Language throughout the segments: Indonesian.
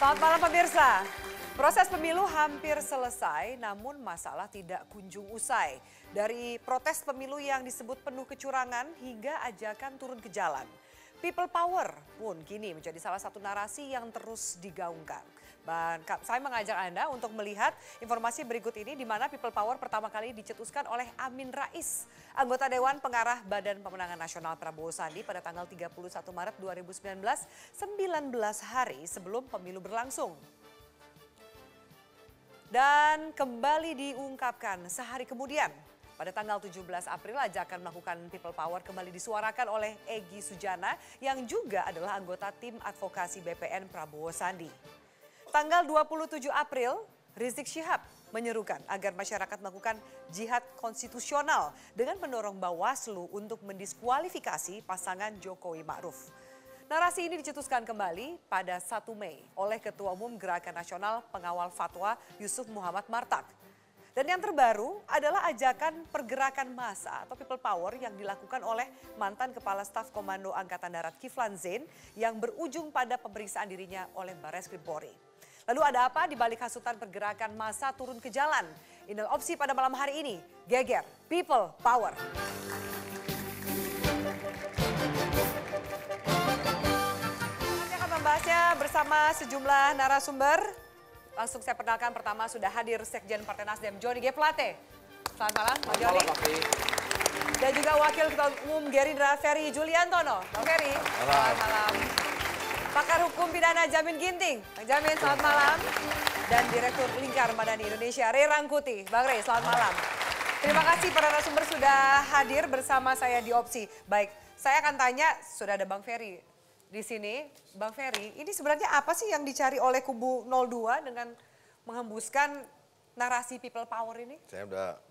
Selamat malam pemirsa. Proses pemilu hampir selesai, namun masalah tidak kunjung usai. Dari protes pemilu yang disebut penuh kecurangan hingga ajakan turun ke jalan. People power pun kini menjadi salah satu narasi yang terus digaungkan. Saya mengajak Anda untuk melihat informasi berikut ini di mana people power pertama kali dicetuskan oleh Amin Rais, anggota Dewan Pengarah Badan Pemenangan Nasional Prabowo Sandi pada tanggal 31 Maret 2019, 19 hari sebelum pemilu berlangsung. Dan kembali diungkapkan sehari kemudian, pada tanggal 17 April ajakan melakukan people power kembali disuarakan oleh Egy Sujana yang juga adalah anggota tim advokasi BPN Prabowo Sandi. Tanggal 27 April, Rizik Syihab menyerukan agar masyarakat melakukan jihad konstitusional dengan mendorong Bawaslu untuk mendiskualifikasi pasangan Jokowi Ma'ruf. Narasi ini dicetuskan kembali pada 1 Mei oleh Ketua Umum Gerakan Nasional Pengawal Fatwa Yusuf Muhammad Martak. Dan yang terbaru adalah ajakan pergerakan massa atau people power yang dilakukan oleh mantan Kepala Staf Komando Angkatan Darat Kiflan Zain yang berujung pada pemeriksaan dirinya oleh Barreskrim Polri. Lalu ada apa di balik hasutan pergerakan massa turun ke jalan? Inilah opsi pada malam hari ini, Geger People Power. Kami akan membahasnya bersama sejumlah narasumber. Langsung saya perkenalkan, pertama sudah hadir Sekjen Partai Nasdem Joni G. Plate. Selamat malam, Pak Joni. Dan juga Wakil Ketua Umum Gerindra Ferry Juliantono. Bang Ferry, selamat malam. Pakar Hukum Pidana Jamin Ginting, Bang Jamin, selamat malam. Dan Direktur Lingkar Madani Indonesia, Ray Rangkuti. Bang Ray, selamat malam. Terima kasih para narasumber sudah hadir bersama saya di Opsi. Baik, saya akan tanya, sudah ada Bang Ferry di sini. Bang Ferry, ini sebenarnya apa sih yang dicari oleh kubu 02 dengan menghembuskan narasi people power ini?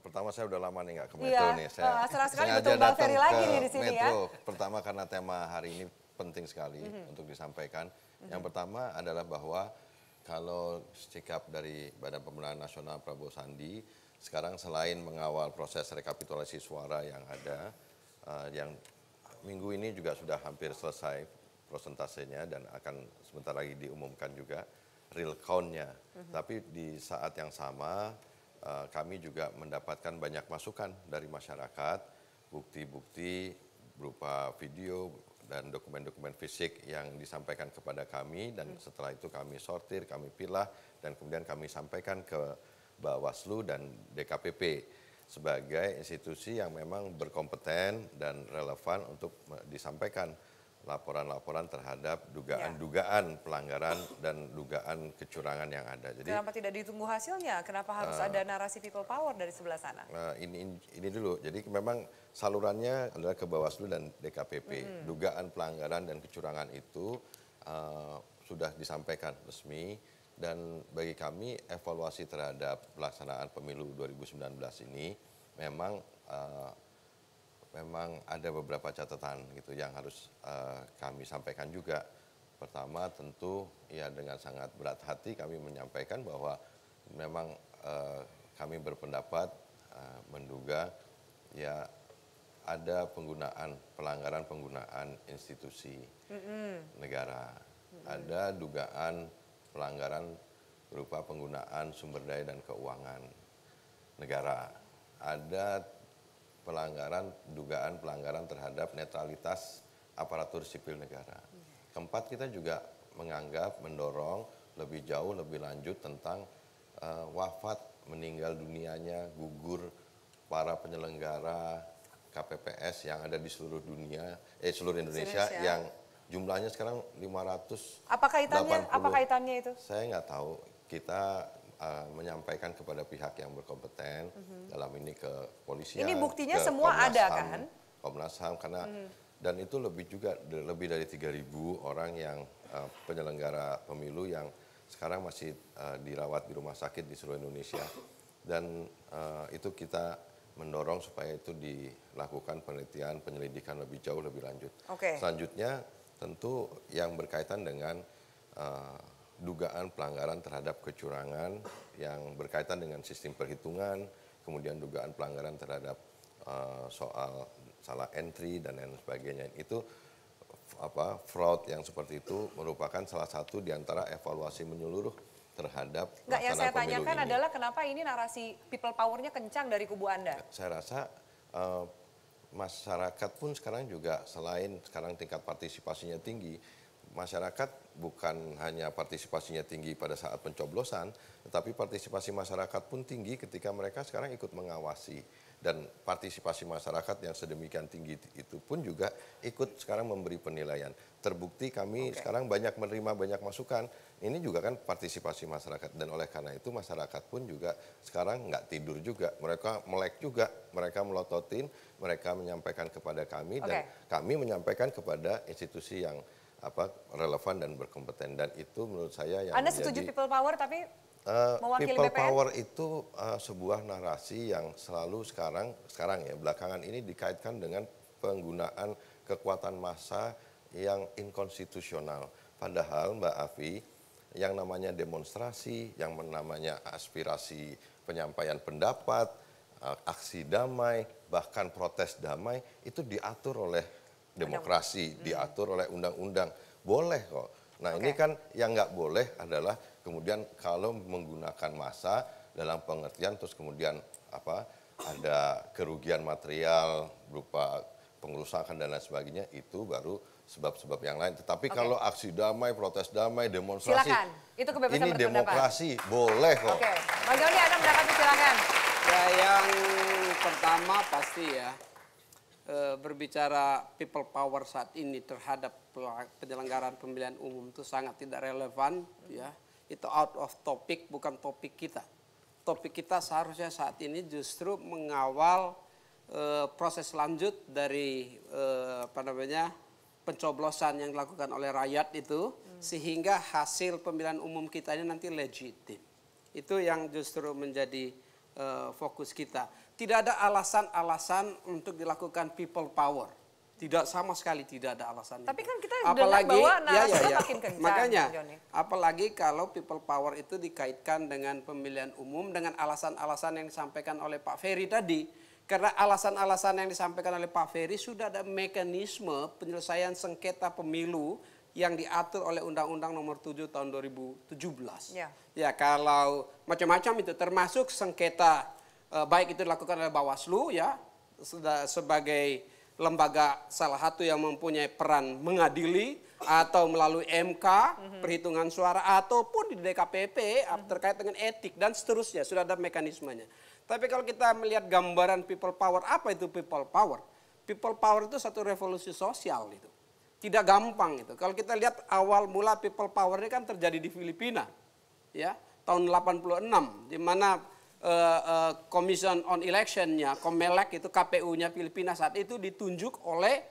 Pertama saya udah lama nih nggak ke Metro nih. Senang sekali betul Bang Ferry lagi nih di sini Metro. ya. Pertama karena tema hari ini penting sekali untuk disampaikan. Yang pertama adalah bahwa kalau sikap dari Badan Pemenangan Nasional Prabowo Sandi, sekarang selain mengawal proses rekapitulasi suara yang ada, yang minggu ini juga sudah hampir selesai prosentasenya dan akan sebentar lagi diumumkan juga real count-nya. Tapi di saat yang sama kami juga mendapatkan banyak masukan dari masyarakat, bukti-bukti berupa video dan dokumen-dokumen fisik yang disampaikan kepada kami dan setelah itu kami sortir, kami pilah dan kemudian kami sampaikan ke Bawaslu dan DKPP sebagai institusi yang memang berkompeten dan relevan untuk disampaikan laporan-laporan terhadap dugaan-dugaan pelanggaran dan dugaan kecurangan yang ada. Jadi, kenapa tidak ditunggu hasilnya? Kenapa harus ada narasi people power dari sebelah sana? Ini dulu. Jadi memang salurannya adalah ke Bawaslu dan DKPP. Dugaan pelanggaran dan kecurangan itu sudah disampaikan resmi dan bagi kami evaluasi terhadap pelaksanaan pemilu 2019 ini memang ada beberapa catatan gitu yang harus kami sampaikan juga. Pertama tentu ya dengan sangat berat hati kami menyampaikan bahwa memang kami berpendapat menduga ya ada pelanggaran penggunaan institusi negara. Ada dugaan pelanggaran berupa penggunaan sumber daya dan keuangan negara. Ada dugaan pelanggaran terhadap netralitas aparatur sipil negara. Keempat, kita juga mendorong lebih jauh, lebih lanjut tentang wafat, meninggal dunianya, gugur para penyelenggara KPPS yang ada di seluruh Indonesia yang jumlahnya sekarang 500. Apa kaitannya itu? Saya nggak tahu. Kita menyampaikan kepada pihak yang berkompeten dalam ini ke polisian. Ini buktinya semua ada kan? Komnas HAM karena dan itu lebih dari 3.000 orang yang penyelenggara pemilu yang sekarang masih dirawat di rumah sakit di seluruh Indonesia dan itu kita mendorong supaya itu dilakukan penelitian penyelidikan lebih jauh lebih lanjut. Selanjutnya tentu yang berkaitan dengan dugaan pelanggaran terhadap kecurangan yang berkaitan dengan sistem perhitungan, kemudian dugaan pelanggaran terhadap soal salah entry dan lain sebagainya. Itu fraud yang seperti itu merupakan salah satu di antara evaluasi menyeluruh terhadap Nggak, yang saya pemilu tanyakan ini. adalah kenapa ini narasi people power-nya kencang dari kubu Anda? Saya rasa masyarakat pun sekarang juga selain sekarang tingkat partisipasinya tinggi, masyarakat bukan hanya partisipasinya tinggi pada saat pencoblosan, tetapi partisipasi masyarakat pun tinggi ketika mereka sekarang ikut mengawasi. Dan partisipasi masyarakat yang sedemikian tinggi itu pun juga ikut sekarang memberi penilaian. Terbukti kami sekarang banyak menerima banyak masukan, ini juga kan partisipasi masyarakat. Dan oleh karena itu masyarakat pun juga sekarang nggak tidur juga, mereka melek juga, mereka melototin, mereka menyampaikan kepada kami, dan kami menyampaikan kepada institusi yang relevan dan berkompeten. Dan itu menurut saya yang Anda setuju people power tapi mewakili people BPN? power itu sebuah narasi yang selalu sekarang ya belakangan ini dikaitkan dengan penggunaan kekuatan massa yang inkonstitusional. Padahal Mbak Afi, yang namanya demonstrasi, yang namanya aspirasi penyampaian pendapat, aksi damai, bahkan protes damai itu diatur oleh demokrasi, diatur oleh undang-undang. Boleh kok. Nah ini kan yang nggak boleh adalah kemudian kalau menggunakan massa dalam pengertian terus kemudian ada kerugian material berupa pengerusakan dan lain sebagainya, itu baru sebab-sebab yang lain. Tetapi kalau aksi damai, protes damai, demonstrasi, silakan. Itu kebebasan ini demokrasi, boleh kok. Oke, Bang Joni, Anda menanggapi, silakan. Ya, yang pertama pasti ya, berbicara people power saat ini terhadap penyelenggaraan pemilihan umum itu sangat tidak relevan, ya. Itu out of topic, bukan topik kita. Topik kita seharusnya saat ini justru mengawal proses lanjut dari pencoblosan yang dilakukan oleh rakyat itu, sehingga hasil pemilihan umum kita ini nanti legitim. Itu yang justru menjadi fokus kita. Tidak ada alasan-alasan untuk dilakukan people power. Tidak, sama sekali tidak ada alasan. Tapi kan kita apalagi bahwa narasinya makin kencang. Makanya, Bang Joni, apalagi kalau people power itu dikaitkan dengan pemilihan umum dengan alasan-alasan yang disampaikan oleh Pak Ferry tadi. Karena alasan-alasan yang disampaikan oleh Pak Ferry sudah ada mekanisme penyelesaian sengketa pemilu yang diatur oleh Undang-Undang Nomor 7 Tahun 2017. Ya, kalau macam-macam itu termasuk sengketa baik itu dilakukan oleh Bawaslu ya sebagai lembaga salah satu yang mempunyai peran mengadili, atau melalui MK perhitungan suara, ataupun di DKPP terkait dengan etik dan seterusnya, sudah ada mekanismenya. Tapi kalau kita melihat gambaran people power, apa itu people power? People power itu satu revolusi sosial itu. Tidak gampang itu. Kalau kita lihat awal mula people power ini kan terjadi di Filipina. Ya, tahun 86 di mana Commission on Election-nya, COMELEC itu KPU-nya Filipina saat itu ditunjuk oleh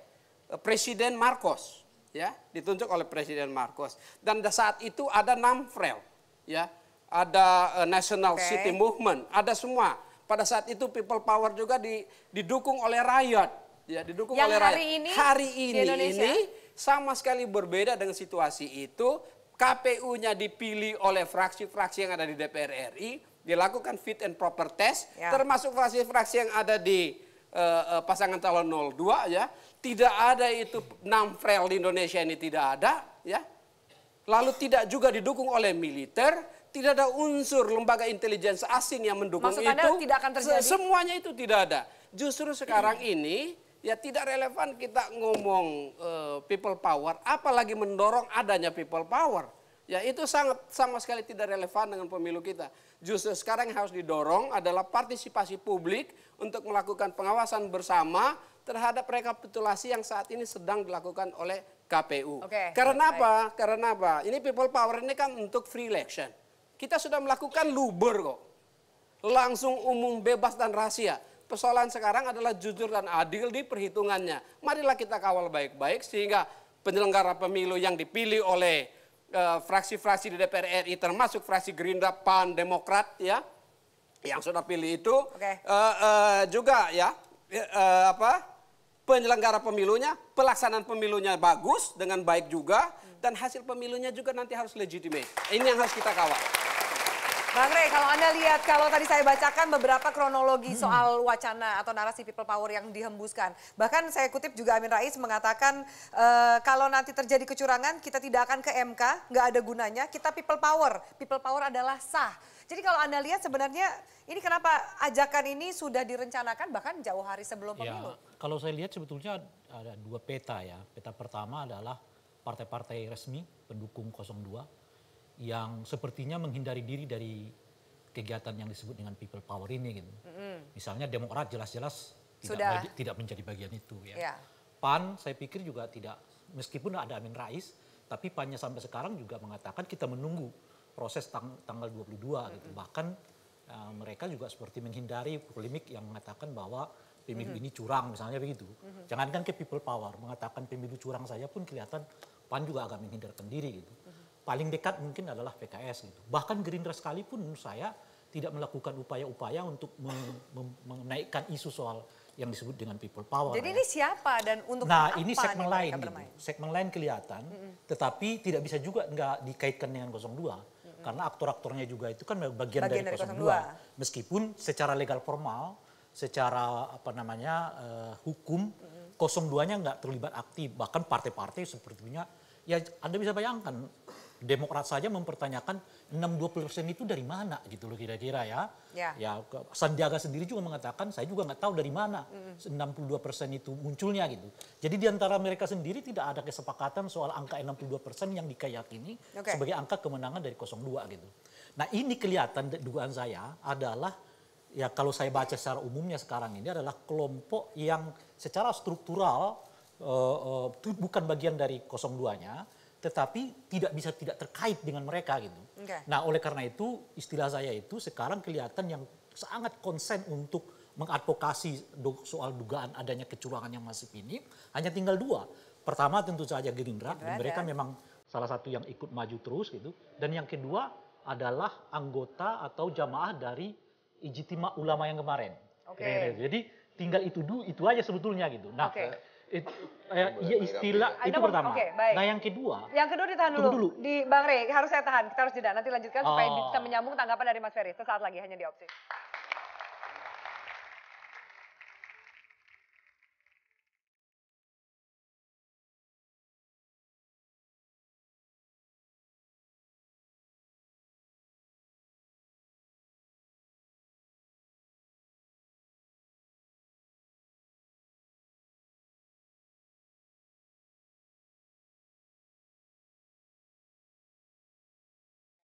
Presiden Marcos, ya, ditunjuk oleh Presiden Marcos. Dan saat itu ada NAMFREL, ya, ada National City Movement, ada semua. Pada saat itu people power juga didukung oleh rakyat, ya, didukung yang oleh rakyat. Hari ini sama sekali berbeda dengan situasi itu. KPU-nya dipilih oleh fraksi-fraksi yang ada di DPR RI, dilakukan fit and proper test, termasuk fraksi-fraksi yang ada di pasangan calon 02, ya. Tidak ada itu NAMFREL di Indonesia ini, tidak ada, ya. Lalu tidak juga didukung oleh militer, tidak ada unsur lembaga intelijen asing yang mendukung. Maksud itu. Anda tidak akan terjadi? Semuanya itu tidak ada. Justru sekarang ini ya tidak relevan kita ngomong people power, apalagi mendorong adanya people power. Ya itu sangat sama sekali tidak relevan dengan pemilu kita. Justru sekarang yang harus didorong adalah partisipasi publik untuk melakukan pengawasan bersama terhadap rekapitulasi yang saat ini sedang dilakukan oleh KPU. Karena apa? Karena apa? Ini people power ini kan untuk free election. Kita sudah melakukan luber kok. Langsung umum, bebas dan rahasia. Persoalan sekarang adalah jujur dan adil di perhitungannya. Marilah kita kawal baik-baik sehingga penyelenggara pemilu yang dipilih oleh fraksi-fraksi di DPR RI termasuk fraksi Gerindra, PAN, Demokrat ya yang sudah pilih itu juga ya penyelenggara pemilunya, pelaksanaan pemilunya bagus dengan baik juga, dan hasil pemilunya juga nanti harus legitimate. Ini yang harus kita kawal. Bang Rey, kalau Anda lihat, kalau tadi saya bacakan beberapa kronologi soal wacana atau narasi people power yang dihembuskan. Bahkan saya kutip juga Amin Rais mengatakan kalau nanti terjadi kecurangan kita tidak akan ke MK, nggak ada gunanya, kita people power. People power adalah sah. Jadi kalau Anda lihat sebenarnya ini kenapa ajakan ini sudah direncanakan bahkan jauh hari sebelum pemilu? Ya, kalau saya lihat sebetulnya ada dua peta ya. Peta pertama adalah partai-partai resmi pendukung 02 yang sepertinya menghindari diri dari kegiatan yang disebut dengan people power ini gitu. Misalnya Demokrat jelas-jelas tidak menjadi bagian itu ya. Ya. PAN saya pikir juga tidak, meskipun ada Amin Rais, tapi PAN-nya sampai sekarang juga mengatakan kita menunggu proses tanggal 22 gitu. Bahkan mereka juga seperti menghindari polemik yang mengatakan bahwa pemilu ini curang misalnya begitu. Jangankan ke people power, mengatakan pemilu curang saja pun kelihatan PAN juga agak menghindarkan diri gitu. Paling dekat mungkin adalah PKS gitu. Bahkan Gerindra sekalipun menurut saya tidak melakukan upaya-upaya untuk menaikkan isu soal yang disebut dengan people power. Jadi ya. ini siapa dan untuk Nah apa ini segmen nih lain mereka gitu. bermain? Segmen lain kelihatan, tetapi tidak bisa juga nggak dikaitkan dengan 02. Karena aktor-aktornya juga itu kan bagian dari 02. Meskipun secara legal formal, secara apa namanya hukum, 02-nya nggak terlibat aktif. Bahkan partai-partai sepertinya, ya Anda bisa bayangkan, Demokrat saja mempertanyakan 6-20% itu dari mana gitu loh kira-kira ya. Ya Sandiaga sendiri juga mengatakan saya juga nggak tahu dari mana 62% itu munculnya gitu. Jadi di antara mereka sendiri tidak ada kesepakatan soal angka 62% yang dikayakini sebagai angka kemenangan dari 02 gitu. Nah ini kelihatan dugaan saya adalah ya kalau saya baca secara umumnya sekarang ini adalah kelompok yang secara struktural bukan bagian dari 02-nya. Tetapi tidak terkait dengan mereka gitu. Nah oleh karena itu istilah saya itu sekarang kelihatan yang sangat konsen untuk mengadvokasi soal dugaan adanya kecurangan yang masif ini hanya tinggal dua. Pertama tentu saja Gerindra, dan mereka memang salah satu yang ikut maju terus gitu. Dan yang kedua adalah anggota atau jamaah dari Ijtima Ulama yang kemarin. Jadi tinggal itu aja sebetulnya gitu. Nah istilah itu pertama. Nah yang kedua ditahan dulu. Di Bang Rey harus saya tahan. Kita harus jeda. Nanti lanjutkan supaya bisa menyambung tanggapan dari Mas Ferry. Sesaat lagi hanya di Opsi.